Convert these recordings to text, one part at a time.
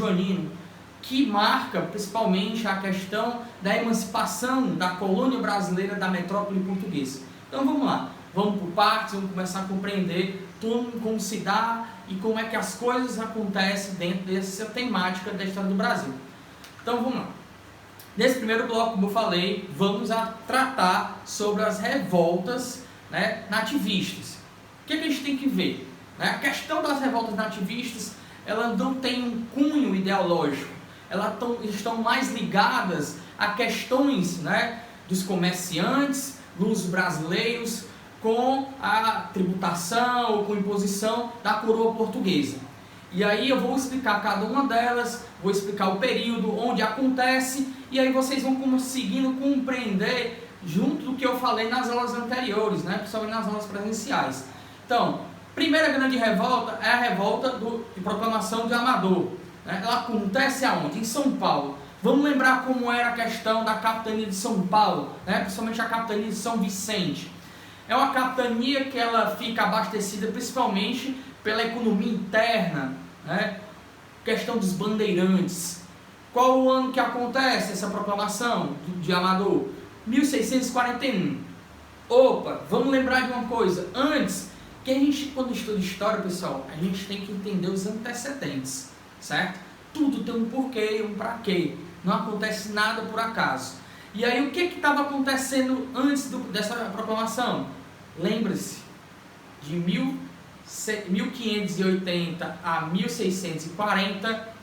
joanino, que marca principalmente a questão da emancipação da colônia brasileira da metrópole portuguesa. Então vamos lá, vamos por partes, vamos começar a compreender como se dá e como é que as coisas acontecem dentro dessa temática da história do Brasil. Então vamos lá. Nesse primeiro bloco, como eu falei, vamos tratar sobre as revoltas, né, nativistas. O que a gente tem que ver? Né? A questão das revoltas nativistas, elas não tem um cunho ideológico, elas estão mais ligadas a questões, né, dos comerciantes, dos brasileiros, com a tributação ou com a imposição da coroa portuguesa. E aí eu vou explicar cada uma delas, vou explicar o período onde acontece, e aí vocês vão conseguindo compreender junto do que eu falei nas aulas anteriores, né, principalmente nas aulas presenciais. Então, primeira grande revolta é a revolta de proclamação de Amador. Né? Ela acontece aonde? Em São Paulo. Vamos lembrar como era a questão da capitania de São Paulo, né? Principalmente a capitania de São Vicente. É uma capitania que ela fica abastecida principalmente pela economia interna, né? Questão dos bandeirantes. Qual o ano que acontece essa proclamação de Amador? 1641. Opa, vamos lembrar de uma coisa. Antes, que a gente, quando estuda história, pessoal, a gente tem que entender os antecedentes, certo? Tudo tem um porquê, um pra quê. Não acontece nada por acaso. E aí, o que estava acontecendo antes dessa proclamação? Lembre-se, de 1580 a 1640,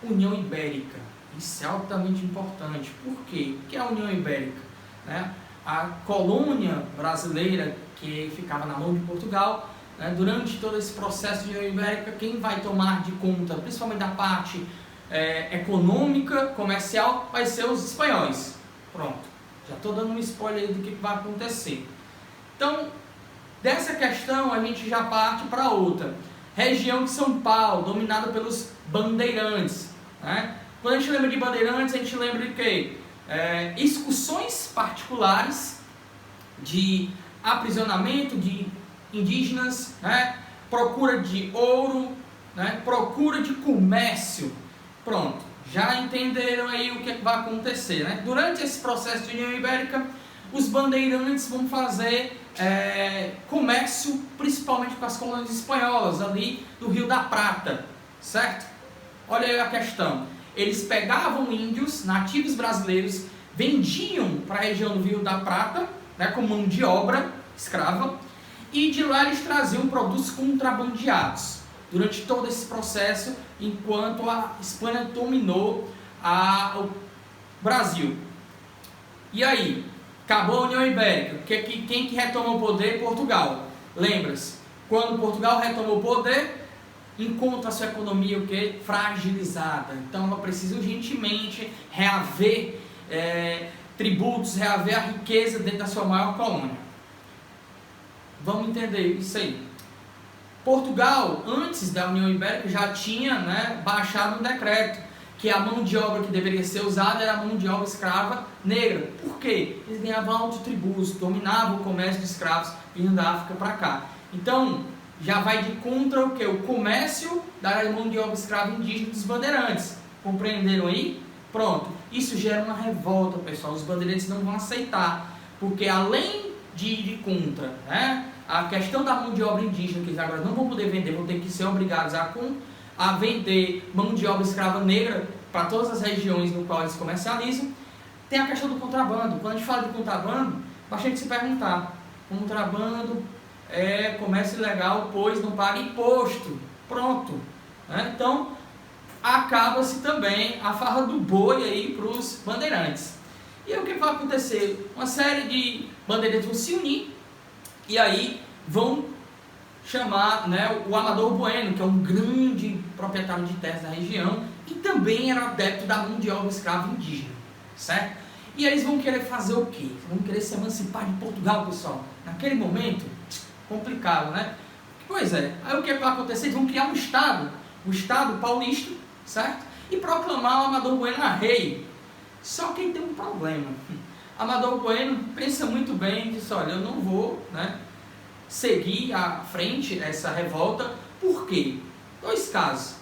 União Ibérica. Isso é altamente importante. Por quê? O que é a União Ibérica? Né? A colônia brasileira que ficava na mão de Portugal, né? Durante todo esse processo de União Ibérica, quem vai tomar de conta, principalmente da parte econômica, comercial, vai ser os espanhóis. Pronto, já estou dando um spoiler aí do que vai acontecer. Então, dessa questão a gente já parte para outra. Região de São Paulo, dominada pelos bandeirantes. Né? Quando a gente lembra de bandeirantes, a gente lembra de quê? Excursões particulares de aprisionamento de indígenas, né? Procura de ouro, né? Procura de comércio. Pronto, já entenderam aí o que vai acontecer, né? Durante esse processo de União Ibérica, os bandeirantes vão fazer comércio principalmente com as colônias espanholas ali do Rio da Prata, certo? Olha aí a questão. Eles pegavam índios nativos brasileiros, vendiam para a região do Rio da Prata, né, como mão de obra escrava, e de lá eles traziam produtos contrabandeados durante todo esse processo, enquanto a Espanha dominou o Brasil. E aí, acabou a União Ibérica. Quem que retomou o poder? Portugal. Lembra-se, quando Portugal retomou o poder, encontra a sua economia o quê? Fragilizada. Então ela precisa urgentemente reaver tributos, reaver a riqueza dentro da sua maior colônia. Vamos entender isso aí. Portugal, antes da União Ibérica, já tinha, né, baixado um decreto que a mão de obra que deveria ser usada era a mão de obra escrava negra. Por quê? Eles ganhavam altos tributos, dominavam o comércio de escravos vindo da África para cá. Então, já vai de contra o quê? O comércio da mão de obra escrava indígena dos bandeirantes. Compreenderam aí? Pronto. Isso gera uma revolta, pessoal. Os bandeirantes não vão aceitar, porque além de ir contra, né, a questão da mão de obra indígena, que eles agora não vão poder vender, vão ter que ser obrigados a vender mão de obra escrava negra para todas as regiões no qual eles comercializam. Tem a questão do contrabando. Quando a gente fala de contrabando, bastante se perguntar. Contrabando é comércio ilegal, pois não paga imposto. Pronto. Né? Então, acaba-se também a farra do boi aí para os bandeirantes. E aí o que vai acontecer? Uma série de bandeirantes vão se unir e aí vão chamar, né, o Amador Bueno, que é um grande proprietário de terras da região e também era adepto da mão de obra escrava indígena, certo? E eles vão querer fazer o quê? Vão querer se emancipar de Portugal, pessoal. Naquele momento, complicado, né? Pois é, aí o que vai acontecer? Eles vão criar um estado, o Estado Paulista, certo? E proclamar o Amador Bueno a rei. Só que tem um problema. Amador Bueno pensa muito bem e diz, olha, eu não vou, né, seguir à frente essa revolta. Por quê? Dois casos.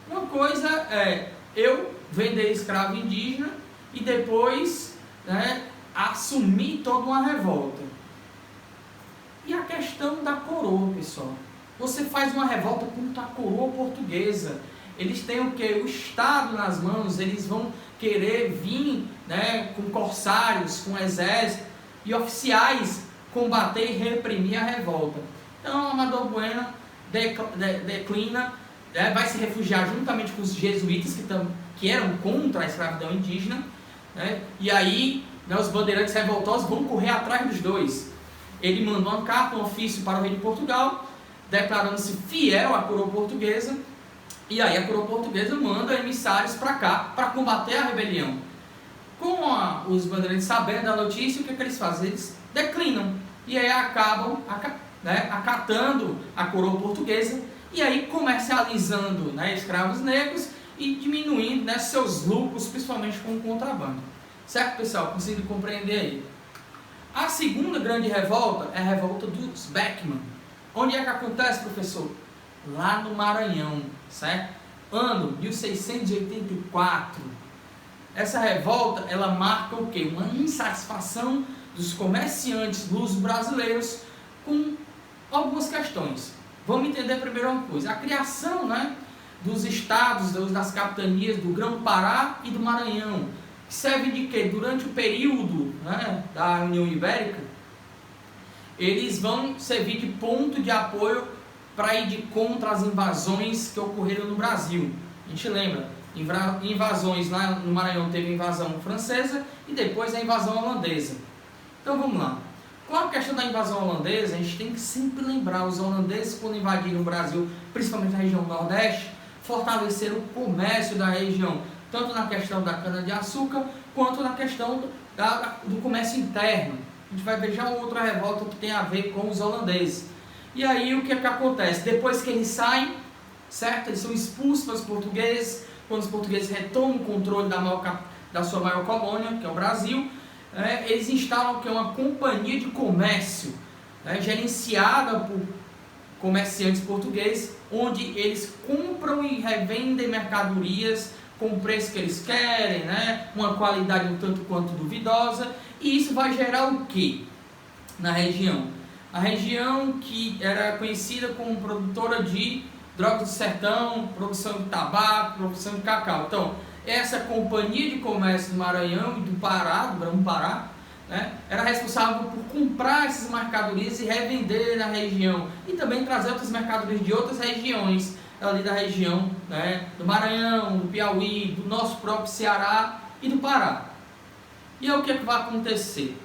Uma coisa é eu vender escravo indígena e depois, né, assumir toda uma revolta. E a questão da coroa, pessoal. Você faz uma revolta contra a coroa portuguesa. Eles têm o quê? O Estado nas mãos. Eles vão querer vir, né, com corsários, com exército e oficiais combater e reprimir a revolta. Então, Amador Bueno declina, né, vai se refugiar juntamente com os jesuítas que eram contra a escravidão indígena, né, e aí, né, os bandeirantes revoltosos vão correr atrás dos dois. Ele mandou uma carta, um ofício para o rei de Portugal, declarando-se fiel à coroa portuguesa, e aí a coroa portuguesa manda emissários para cá, para combater a rebelião. Com os bandeirantes sabendo da notícia, o que eles fazem? Eles declinam, e aí acabam acatando a coroa portuguesa, e aí comercializando, né, escravos negros, e diminuindo, né, seus lucros, principalmente com o contrabando. Certo, pessoal? Conseguiram compreender aí? A segunda grande revolta é a revolta dos Beckman. Onde é que acontece, professor? Lá no Maranhão, certo? Ano 1684. Essa revolta, ela marca o quê? Uma insatisfação dos comerciantes luso-brasileiros com algumas questões. Vamos entender primeiro uma coisa. A criação, né, dos estados, das capitanias do Grão-Pará e do Maranhão, que serve de quê? Durante o período, né, da União Ibérica, eles vão servir de ponto de apoio para ir de contra as invasões que ocorreram no Brasil. A gente lembra, invasões lá no Maranhão teve a invasão francesa e depois a invasão holandesa. Então vamos lá. Com a questão da invasão holandesa, a gente tem que sempre lembrar, os holandeses quando invadiram o Brasil, principalmente na região nordeste, fortaleceram o comércio da região, tanto na questão da cana-de-açúcar, quanto na questão do comércio interno. A gente vai ver já outra revolta que tem a ver com os holandeses. E aí o que é que acontece? Depois que eles saem, certo? Eles são expulsos pelos portugueses, quando os portugueses retomam o controle da sua maior colônia, que é o Brasil, eles instalam que é uma companhia de comércio, gerenciada por comerciantes portugueses, onde eles compram e revendem mercadorias com o preço que eles querem, né? Uma qualidade um tanto quanto duvidosa, e isso vai gerar o quê na região? A região que era conhecida como produtora de drogas do sertão, produção de tabaco, produção de cacau. Então, essa companhia de comércio do Maranhão e do Pará, do Grão-Pará, né, era responsável por comprar essas mercadorias e revender na região, e também trazer outras mercadorias de outras regiões, ali da região, né, do Maranhão, do Piauí, do nosso próprio Ceará e do Pará. E aí o que é que vai acontecer?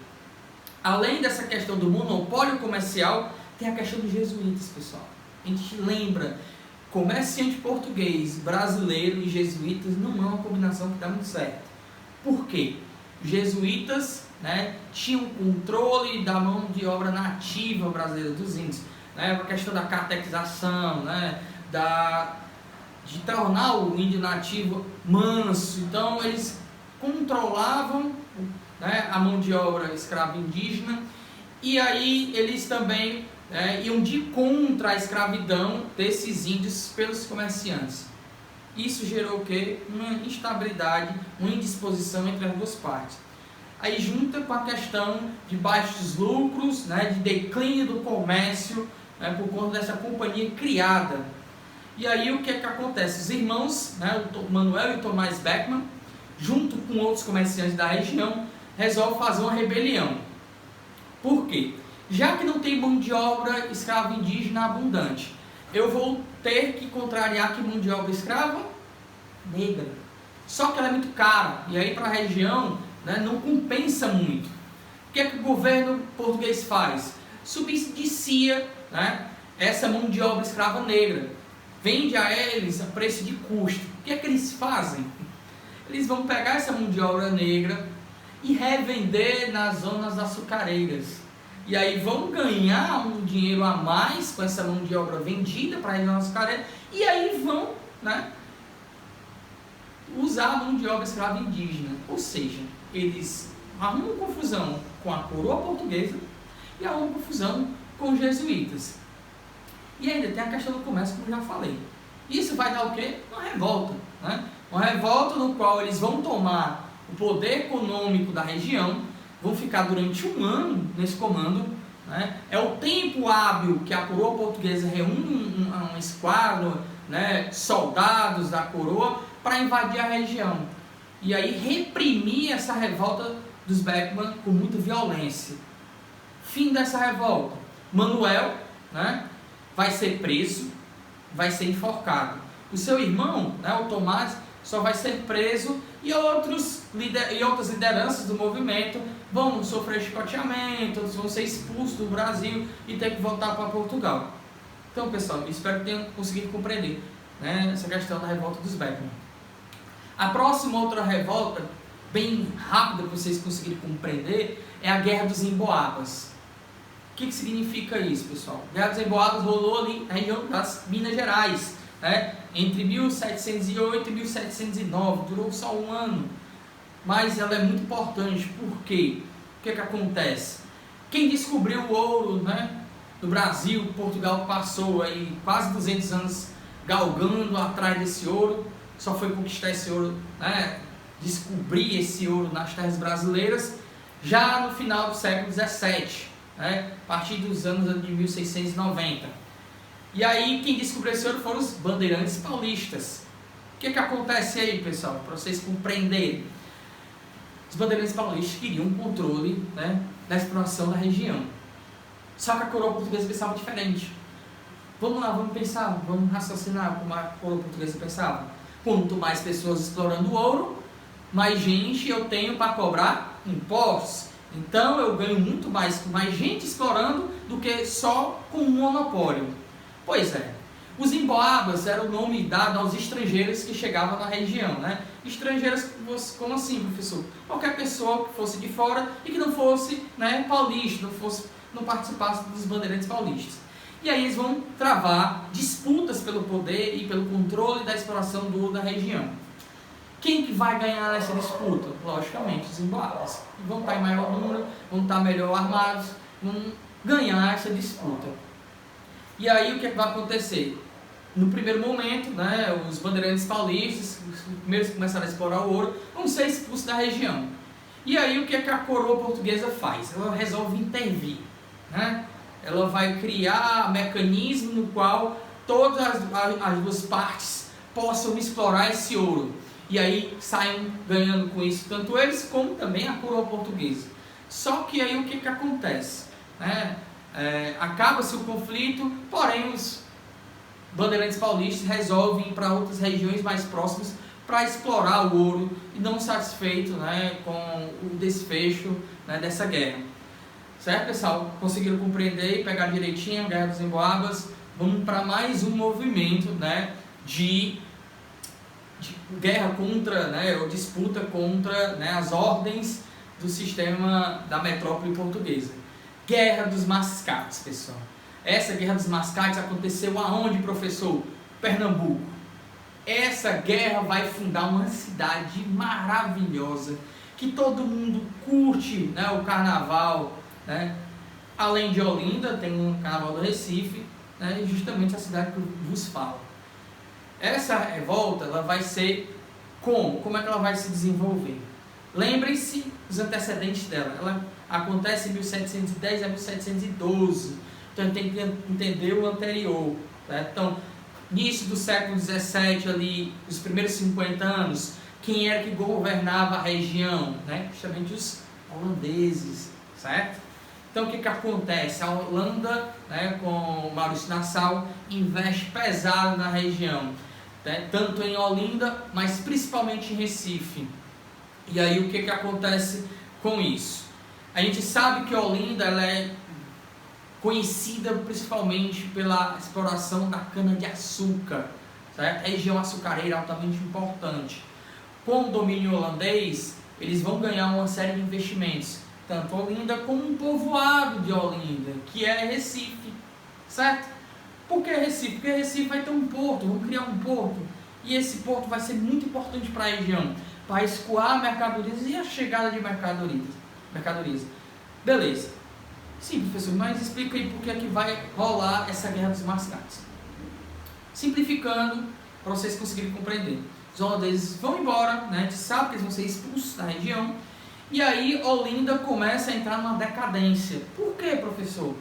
Além dessa questão do monopólio comercial, tem a questão dos jesuítas, pessoal. A gente lembra, comerciante português, brasileiro e jesuítas não é uma combinação que dá muito certo. Por quê? Os jesuítas, né, tinham controle da mão de obra nativa brasileira dos índios, né, a questão da catequização, né, de tornar o índio nativo manso. Então eles controlavam, né, a mão de obra escrava indígena, e aí eles também iam de contra a escravidão desses índios pelos comerciantes. Isso gerou o quê? Uma instabilidade, uma indisposição entre as duas partes. Aí junta com a questão de baixos lucros, né, de declínio do comércio, né, por conta dessa companhia criada. E aí o que é que acontece? Os irmãos, né, o Manuel e Tomás Beckman, junto com outros comerciantes da região, resolvem fazer uma rebelião. Por quê? Já que não tem mão de obra escrava indígena abundante, eu vou ter que contrariar que mão de obra escrava negra. Só que ela é muito cara, e aí para a região, né, não compensa muito. O que é que o governo português faz? Subsidia, né, essa mão de obra escrava negra. Vende a eles a preço de custo. O que é que eles fazem? Eles vão pegar essa mão de obra negra e revender nas zonas açucareiras. E aí vão ganhar um dinheiro a mais com essa mão de obra vendida para a região açucareira. E aí vão, né, usar a mão de obra escrava indígena. Ou seja, eles arrumam confusão com a coroa portuguesa e arrumam confusão com os jesuítas. E ainda tem a questão do comércio, como eu já falei. Isso vai dar o quê? Uma revolta, né? Uma revolta no qual eles vão tomar o poder econômico da região, vão ficar durante 1 ano nesse comando, né? É o tempo hábil que a coroa portuguesa reúne uma esquadra, né, soldados da coroa para invadir a região. E aí reprimir essa revolta dos Beckman com muita violência. Fim dessa revolta. Manuel, né, vai ser preso, vai ser enforcado. O seu irmão, né, o Tomás, só vai ser preso e outras lideranças do movimento vão sofrer chicoteamento, vão ser expulsos do Brasil e ter que voltar para Portugal. Então, pessoal, espero que tenham conseguido compreender, né, essa questão da revolta dos Beckman. A próxima outra revolta, bem rápida para vocês conseguirem compreender, é a Guerra dos Emboabas. O que significa isso, pessoal? A Guerra dos Emboabas rolou ali na região das Minas Gerais, né, entre 1708 e 1709, durou só 1 ano, mas ela é muito importante. Por quê? O que acontece? Quem descobriu o ouro, né, no Brasil, Portugal passou aí quase 200 anos galgando atrás desse ouro, só foi conquistar esse ouro, né, descobrir esse ouro nas terras brasileiras, já no final do século XVII, né, a partir dos anos de 1690. E aí quem descobriu esse ouro foram os bandeirantes paulistas. O que acontece aí, pessoal, para vocês compreenderem? Os bandeirantes paulistas queriam um controle, né, da exploração da região. Só que a coroa portuguesa pensava diferente. Vamos lá, vamos pensar, vamos raciocinar como a coroa portuguesa pensava. Quanto mais pessoas explorando o ouro, mais gente eu tenho para cobrar impostos. Então eu ganho muito mais com mais gente explorando do que só com um monopólio. Pois é, os emboabas era o nome dado aos estrangeiros que chegavam na região, né? Estrangeiros, como assim, professor? Qualquer pessoa que fosse de fora e que não fosse, né, paulista, não participasse dos bandeirantes paulistas. E aí eles vão travar disputas pelo poder e pelo controle da exploração do ouro da região. Quem que vai ganhar nessa disputa? Logicamente, os emboabas. Vão estar em maior número, vão estar melhor armados, vão ganhar essa disputa. E aí o que vai acontecer? No primeiro momento, né, os bandeirantes paulistas, os primeiros que começaram a explorar o ouro, vão ser expulsos da região. E aí o que a coroa portuguesa faz? Ela resolve intervir, né? Ela vai criar mecanismo no qual todas as duas partes possam explorar esse ouro. E aí saem ganhando com isso, tanto eles como também a coroa portuguesa. Só que aí o que acontece? Né? Acaba-se o conflito, porém os bandeirantes paulistas resolvem ir para outras regiões mais próximas para explorar o ouro e não satisfeito, né, com o desfecho, né, dessa guerra. Certo, pessoal? Conseguiram compreender e pegar direitinho a Guerra dos Emboabas? Vamos para mais um movimento, né, de guerra contra, né, ou disputa contra, né, as ordens do sistema da metrópole portuguesa. Guerra dos Mascates, pessoal. Essa Guerra dos Mascates aconteceu aonde, professor? Pernambuco. Essa guerra vai fundar uma cidade maravilhosa, que todo mundo curte, né, o carnaval, né? Além de Olinda, tem um carnaval do Recife, né, justamente a cidade que eu vos falo. Essa revolta, ela vai ser como? Como é que ela vai se desenvolver? Lembrem-se dos antecedentes dela. Ela acontece em 1710 a 1712. Então tem que entender o anterior. Né? Então, início do século XVII, ali, os primeiros 50 anos, quem era que governava a região? Né? Justamente os holandeses, certo? Então o que acontece? A Holanda, né, com Maurício Nassau, investe pesado na região, né, tanto em Olinda, mas principalmente em Recife. E aí o que acontece com isso? A gente sabe que Olinda ela é conhecida principalmente pela exploração da cana-de-açúcar, certo? A região açucareira é altamente importante. Com o domínio holandês, eles vão ganhar uma série de investimentos, tanto Olinda como um povoado de Olinda, que é Recife, certo? Por que Recife? Porque Recife vai ter um porto, vão criar um porto, e esse porto vai ser muito importante para a região, para escoar mercadorias e a chegada de mercadorias. Beleza. Sim, professor, mas explica aí por que é que vai rolar essa Guerra dos Mascates. Simplificando, para vocês conseguirem compreender. Os holandeses vão embora, né? A gente sabe que eles vão ser expulsos da região. E aí Olinda começa a entrar numa decadência. Por quê, professor?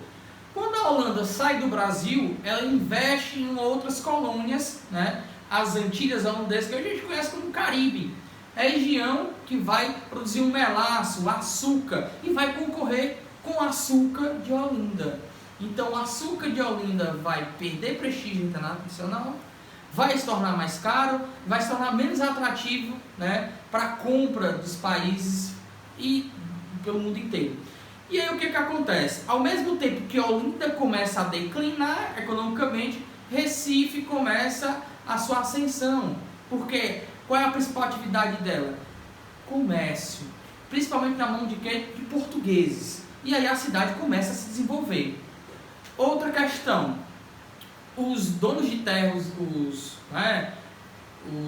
Quando a Holanda sai do Brasil, ela investe em outras colônias, né? As Antilhas holandesas, que hoje a gente conhece como Caribe. É a região que vai produzir o melaço, o açúcar, e vai concorrer com o açúcar de Olinda. Então o açúcar de Olinda vai perder prestígio internacional, vai se tornar mais caro, vai se tornar menos atrativo, né, para a compra dos países e pelo mundo inteiro. E aí o que acontece? Ao mesmo tempo que Olinda começa a declinar economicamente, Recife começa a sua ascensão. Porque qual é a principal atividade dela? Comércio. Principalmente na mão de quê? De portugueses. E aí a cidade começa a se desenvolver. Outra questão. Os donos de terra,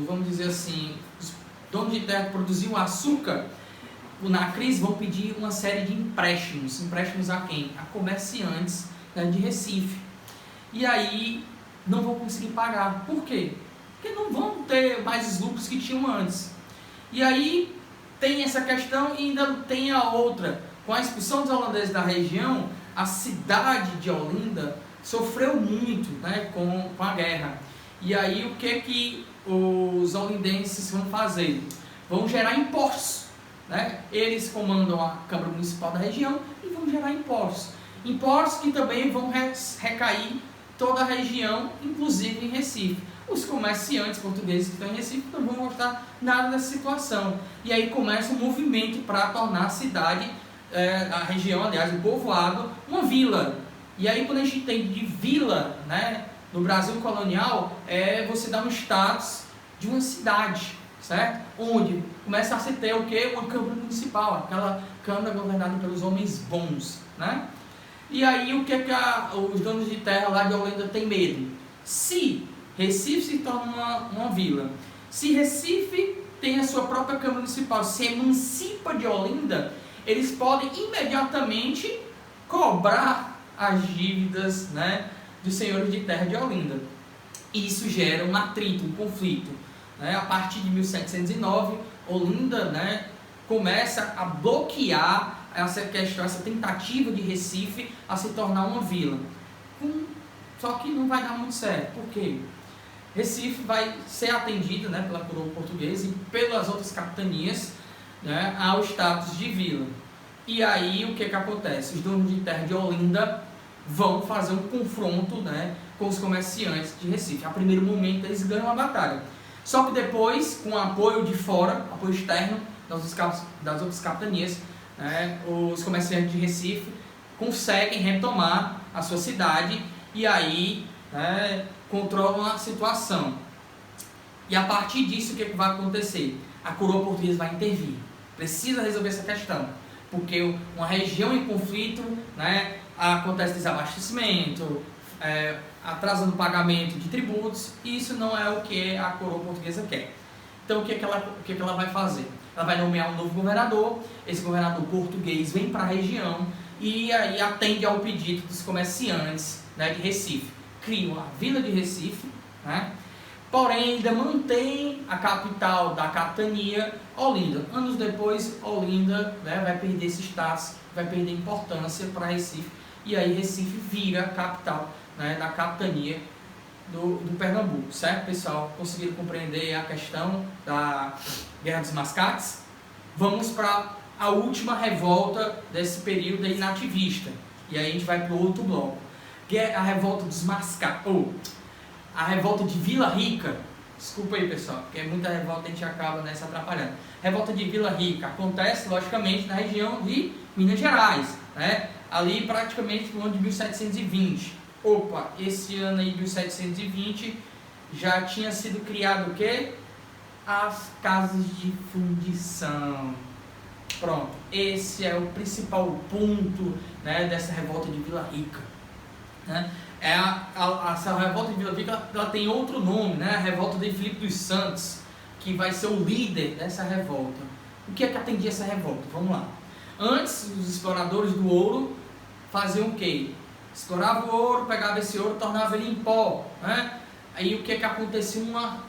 vamos dizer assim, os donos de terra que produziam açúcar, na crise vão pedir uma série de empréstimos. Empréstimos a quem? A comerciantes, né, de Recife. E aí não vão conseguir pagar. Por quê? Porque não vão ter mais os lucros que tinham antes. E aí tem essa questão e ainda tem a outra. Com a expulsão dos holandeses da região, a cidade de Olinda sofreu muito, né, com a guerra. E aí o que os holandenses vão fazer? Vão gerar impostos. Né? Eles comandam a Câmara Municipal da região e vão gerar impostos. Impostos que também vão recair toda a região, inclusive em Recife. Os comerciantes portugueses que estão em Recife não vão gostar nada dessa situação. E aí começa um movimento para tornar a cidade, a região, aliás, o povoado, uma vila. E aí quando a gente tem de vila, né, no Brasil colonial, você dá um status de uma cidade. Certo? Onde começa a se ter o quê? Uma Câmara Municipal, aquela Câmara governada pelos homens bons, né? E aí o que os donos de terra lá de Olinda têm medo? Se Recife se torna uma vila, se Recife tem a sua própria Câmara Municipal, se emancipa de Olinda, eles podem imediatamente cobrar as dívidas, né, dos senhores de terra de Olinda. Isso gera um atrito, um conflito. A partir de 1709, Olinda, né, começa a bloquear essa questão, essa tentativa de Recife a se tornar uma vila. Só que não vai dar muito certo. Por quê? Recife vai ser atendida, né, pela coroa portuguesa e pelas outras capitanias, né, ao status de vila. E aí o que acontece? Os donos de terra de Olinda vão fazer um confronto, né, com os comerciantes de Recife. A primeiro momento eles ganham a batalha. Só que depois, com apoio de fora, apoio externo das outras capitanias, né, os comerciantes de Recife conseguem retomar a sua cidade e aí, né, controlam a situação. E a partir disso, o que vai acontecer? A coroa portuguesa vai intervir. Precisa resolver essa questão. Porque uma região em conflito, né, acontece desabastecimento, atrasando o pagamento de tributos, e isso não é o que a coroa portuguesa quer. Então o que ela vai fazer? Ela vai nomear um novo governador, esse governador português vem para a região e aí atende ao pedido dos comerciantes, né, de Recife. Criam a vila de Recife, né, porém ainda mantém a capital da capitania, Olinda. Anos depois, Olinda, né, vai perder esse status, vai perder importância para Recife, e aí Recife vira a capital, né, da capitania do Pernambuco, certo, pessoal? Conseguiram compreender a questão da Guerra dos Mascates? Vamos para a última revolta desse período aí nativista, e aí a gente vai para o outro bloco. A revolta dos Mascates, a revolta de Vila Rica. Desculpa aí, pessoal, porque é muita revolta, a gente acaba nessa atrapalhando. Revolta de Vila Rica acontece, logicamente, na região de Minas Gerais, né? Ali praticamente no ano de 1720. Opa, esse ano aí, 1720, já tinha sido criado o quê? As casas de fundição. Pronto, esse é o principal ponto, né, dessa revolta de Vila Rica, né? Essa revolta de Vila Rica, ela tem outro nome, né? A revolta de Filipe dos Santos, que vai ser o líder dessa revolta. O que é que atendia essa revolta? Vamos lá. Antes, os exploradores do ouro faziam o quê? Explorava o ouro, pegava esse ouro, tornava ele em pó, né? Aí o que é que acontecia? Uma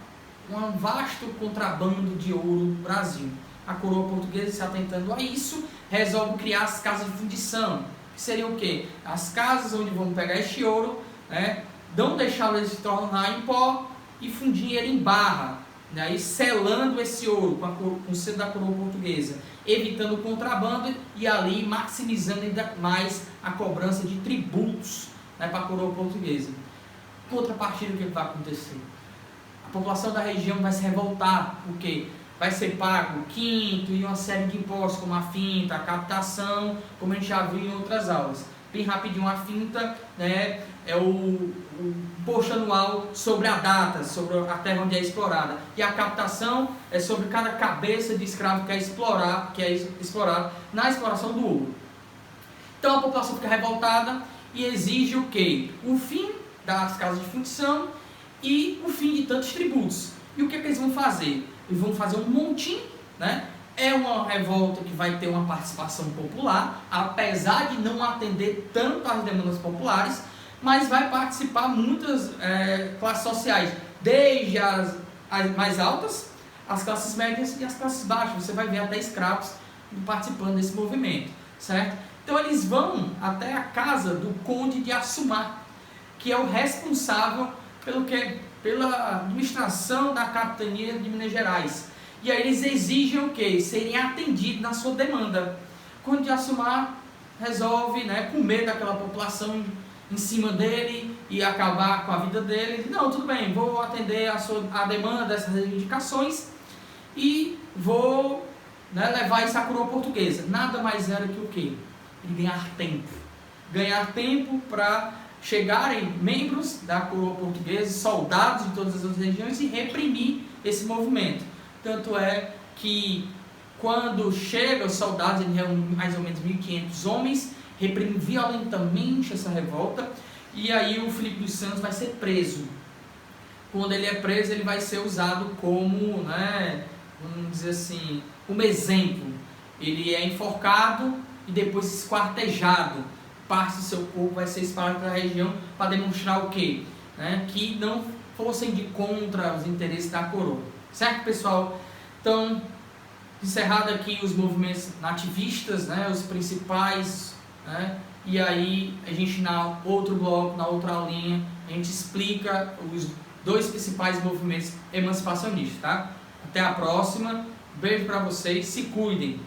um vasto contrabando de ouro no Brasil. A coroa portuguesa, se atentando a isso, resolve criar as casas de fundição, que seriam o quê? As casas onde vão pegar este ouro, né, não deixá-lo ele se tornar em pó e fundir ele em barra, né, selando esse ouro com o selo da coroa portuguesa, evitando o contrabando e ali maximizando ainda mais a cobrança de tributos, né, para a coroa portuguesa. Contrapartida, o que vai acontecer? A população da região vai se revoltar, porque vai ser pago o quinto e uma série de impostos, como a finta, a captação, como a gente já viu em outras aulas. Bem rapidinho, a finta, né, é o imposto anual sobre a data, sobre a terra onde é explorada. E a captação é sobre cada cabeça de escravo que é explorado na exploração do ouro. Então a população fica revoltada e exige o quê? O fim das casas de fundição e o fim de tantos tributos. E o que eles vão fazer? Eles vão fazer um motim, né? É uma revolta que vai ter uma participação popular, apesar de não atender tanto às demandas populares, mas vai participar muitas classes sociais, desde as mais altas, as classes médias e as classes baixas. Você vai ver até escravos participando desse movimento, certo? Então eles vão até a casa do Conde de Assumar, que é o responsável pela administração da capitania de Minas Gerais. E aí eles exigem o quê? Serem atendidos na sua demanda. O Conde de Assumar resolve, né, com medo daquela população em cima dele e acabar com a vida dele. Não, tudo bem, vou atender a demanda dessas reivindicações e vou, né, levar isso à coroa portuguesa. Nada mais era que o quê? Ele ganhar tempo. Ganhar tempo para chegarem membros da coroa portuguesa, soldados de todas as outras regiões e reprimir esse movimento. Tanto é que quando chegam os soldados, ele reúne mais ou menos 1.500 homens, reprime violentamente essa revolta, e aí o Filipe dos Santos vai ser preso. Quando ele é preso, ele vai ser usado como, né, vamos dizer assim, como exemplo. Ele é enforcado e depois esquartejado. Parte do seu corpo vai ser espalhado pela região para demonstrar o quê? Né, que não fossem de contra os interesses da coroa. Certo, pessoal? Então, encerrado aqui os movimentos nativistas, né, os principais, né, e aí a gente na outro bloco, na outra aulinha, a gente explica os dois principais movimentos emancipacionistas, tá? Até a próxima, beijo para vocês, se cuidem!